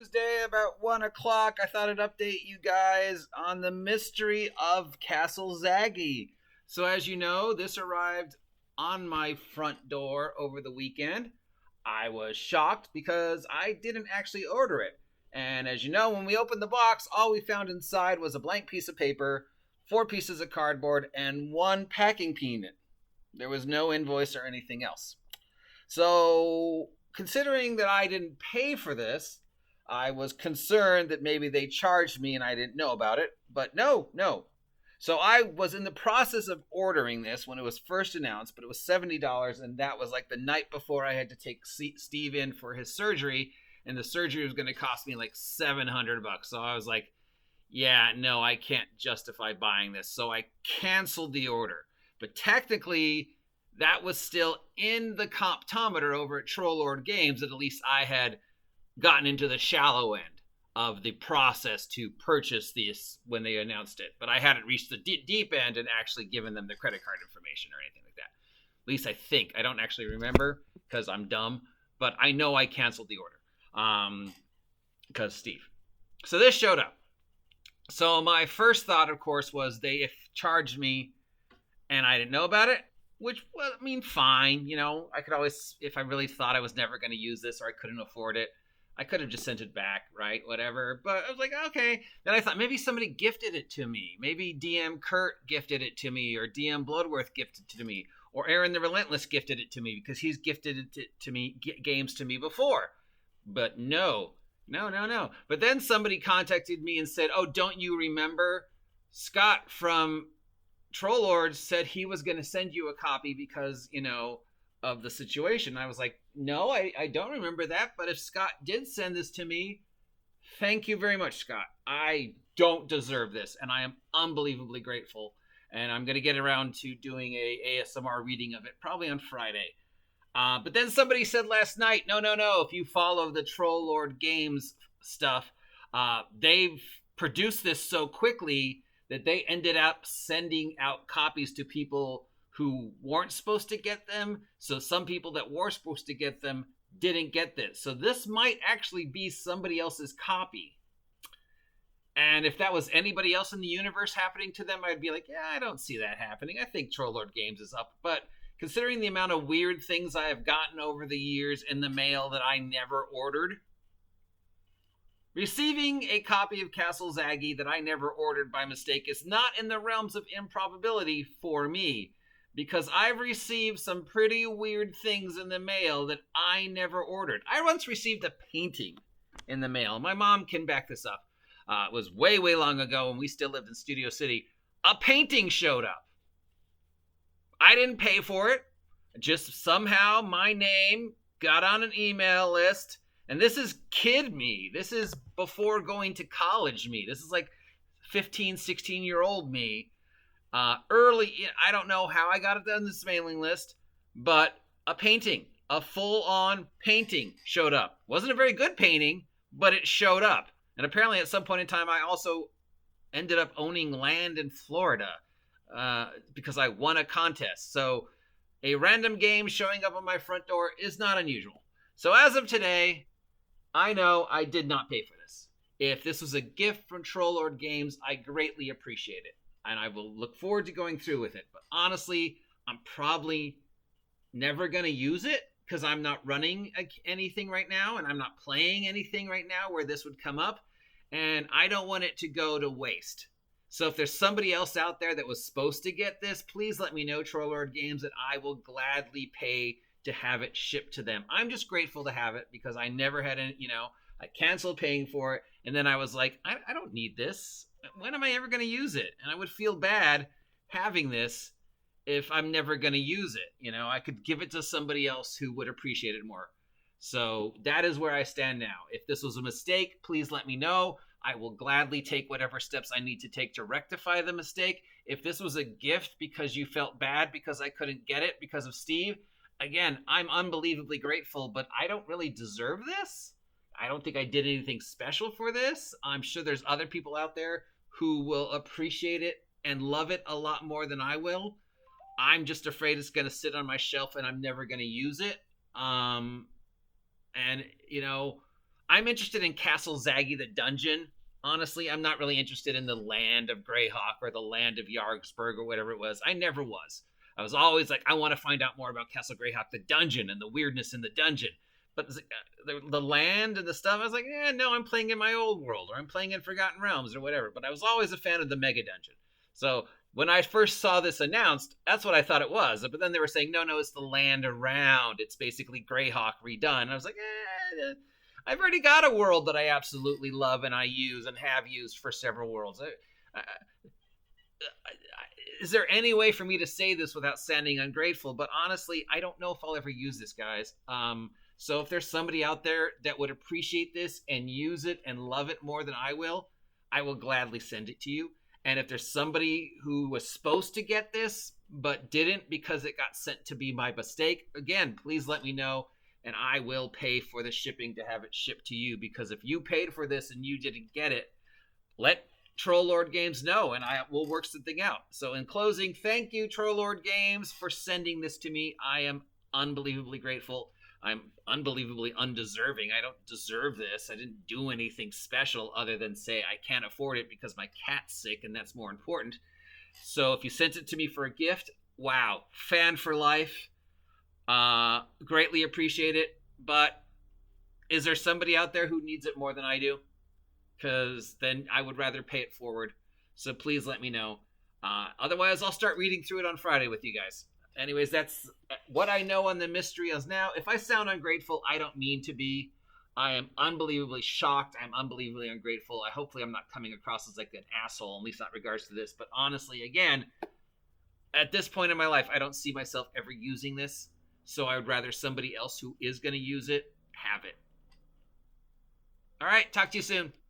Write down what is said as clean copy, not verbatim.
Tuesday about 1 o'clock. I thought I'd update you guys on the mystery of Castle Zagy. So as you know, this arrived on my front door over the weekend. I was shocked because I didn't actually order it. And as you know, when we opened the box, all we found inside was a blank piece of paper, 4 pieces of cardboard, and 1 packing peanut. There was no invoice or anything else. So, considering that I didn't pay for this, I was concerned that maybe they charged me and I didn't know about it. But no. So I was in the process of ordering this when it was first announced, but it was $70, and that was like the night before I had to take Steve in for his surgery, and the surgery was going to cost me like $700. So I was like, yeah, no, I can't justify buying this. So I canceled the order. But technically, that was still in the comptometer over at Trollord Games, that at least I had gotten into the shallow end of the process to purchase this when they announced it. But I hadn't reached the deep end and actually given them the credit card information or anything like that. At least I think. I don't actually remember because I'm dumb. But I know I canceled the order because Steve. So this showed up. So my first thought, of course, was they charged me and I didn't know about it. Which, well, I mean, fine. You know, I could always, if I really thought I was never going to use this or I couldn't afford it, I could have just sent it back, right? Whatever. But I was like, okay. Then I thought maybe somebody gifted it to me. Maybe DM Kurt gifted it to me, or DM Bloodworth gifted it to me, or Aaron the Relentless gifted it to me because he's gifted it to me, games to me before. But no. But then somebody contacted me and said, oh, don't you remember? Scott from Trollord said he was going to send you a copy because, you know, of the situation. I was like, no, I don't remember that. But if Scott did send this to me, thank you very much, Scott. I don't deserve this, and I am unbelievably grateful. And I'm going to get around to doing a ASMR reading of it probably on Friday. But then somebody said last night, no. If you follow the Trollord Games stuff, they've produced this so quickly that they ended up sending out copies to people who weren't supposed to get them. So some people that were supposed to get them didn't get this. So this might actually be somebody else's copy. And if that was anybody else in the universe happening to them, I'd be like, yeah, I don't see that happening. I think Trollord Games is up. But considering the amount of weird things I have gotten over the years in the mail that I never ordered, receiving a copy of Castle Zagy that I never ordered by mistake is not in the realms of improbability for me, because I've received some pretty weird things in the mail that I never ordered. I once received a painting in the mail. My mom can back this up. It was way long ago when we still lived in Studio City. A painting showed up. I didn't pay for it. Just somehow my name got on an email list. And this is kid me. This is before going to college me. This is like 15, 16-year-old me. Early, I don't know how I got it on this mailing list, but a painting, a full-on painting showed up. Wasn't a very good painting, but it showed up. And apparently at some point in time, I also ended up owning land in Florida because I won a contest. So a random game showing up on my front door is not unusual. So as of today, I know I did not pay for this. If this was a gift from Trollord Games, I greatly appreciate it. And I will look forward to going through with it. But honestly, I'm probably never going to use it because I'm not running anything right now. And I'm not playing anything right now where this would come up. And I don't want it to go to waste. So if there's somebody else out there that was supposed to get this, please let me know, Trollord Games, and I will gladly pay to have it shipped to them. I'm just grateful to have it because I never had any, I canceled paying for it. And then I was like, I don't need this. When am I ever going to use it? And I would feel bad having this if I'm never going to use it. I could give it to somebody else who would appreciate it more. So that is where I stand now. If this was a mistake, please let me know. I will gladly take whatever steps I need to take to rectify the mistake. If this was a gift because you felt bad because I couldn't get it because of Steve, again, I'm unbelievably grateful, but I don't really deserve this. I don't think I did anything special for this. I'm sure there's other people out there who will appreciate it and love it a lot more than I will. I'm just afraid it's going to sit on my shelf and I'm never going to use it. And I'm interested in Castle Zagy, the dungeon. Honestly, I'm not really interested in the land of Greyhawk or the land of Yargsburg or whatever it was. I never was. I was always like, I want to find out more about Castle Greyhawk, the dungeon, and the weirdness in the dungeon. But the land and the stuff, I was like, no, I'm playing in my old world, or I'm playing in Forgotten Realms, or whatever. But I was always a fan of the mega dungeon. So when I first saw this announced, that's what I thought it was. But then they were saying, no, it's the land around. It's basically Greyhawk redone. And I was like, I've already got a world that I absolutely love and I use and have used for several worlds. Is there any way for me to say this without sounding ungrateful? But honestly, I don't know if I'll ever use this, guys. So if there's somebody out there that would appreciate this and use it and love it more than I will gladly send it to you. And if there's somebody who was supposed to get this but didn't because it got sent to be by mistake, again, please let me know, and I will pay for the shipping to have it shipped to you. Because if you paid for this and you didn't get it, let Troll Lord Games know, and I will work something out. So in closing, thank you, Troll Lord Games, for sending this to me. I am unbelievably grateful. I'm unbelievably undeserving. I don't deserve this. I didn't do anything special other than say I can't afford it because my cat's sick, and that's more important. So if you sent it to me for a gift, wow, fan for life. Greatly appreciate it. But is there somebody out there who needs it more than I do? Because then I would rather pay it forward. So please let me know. Otherwise, I'll start reading through it on Friday with you guys. Anyways, that's what I know on the mystery as now. If I sound ungrateful, I don't mean to be. I am unbelievably shocked. I'm unbelievably ungrateful. Hopefully I'm not coming across as like an asshole, at least not in regards to this. But honestly, again, at this point in my life, I don't see myself ever using this. So I would rather somebody else who is going to use it have it. All right, talk to you soon.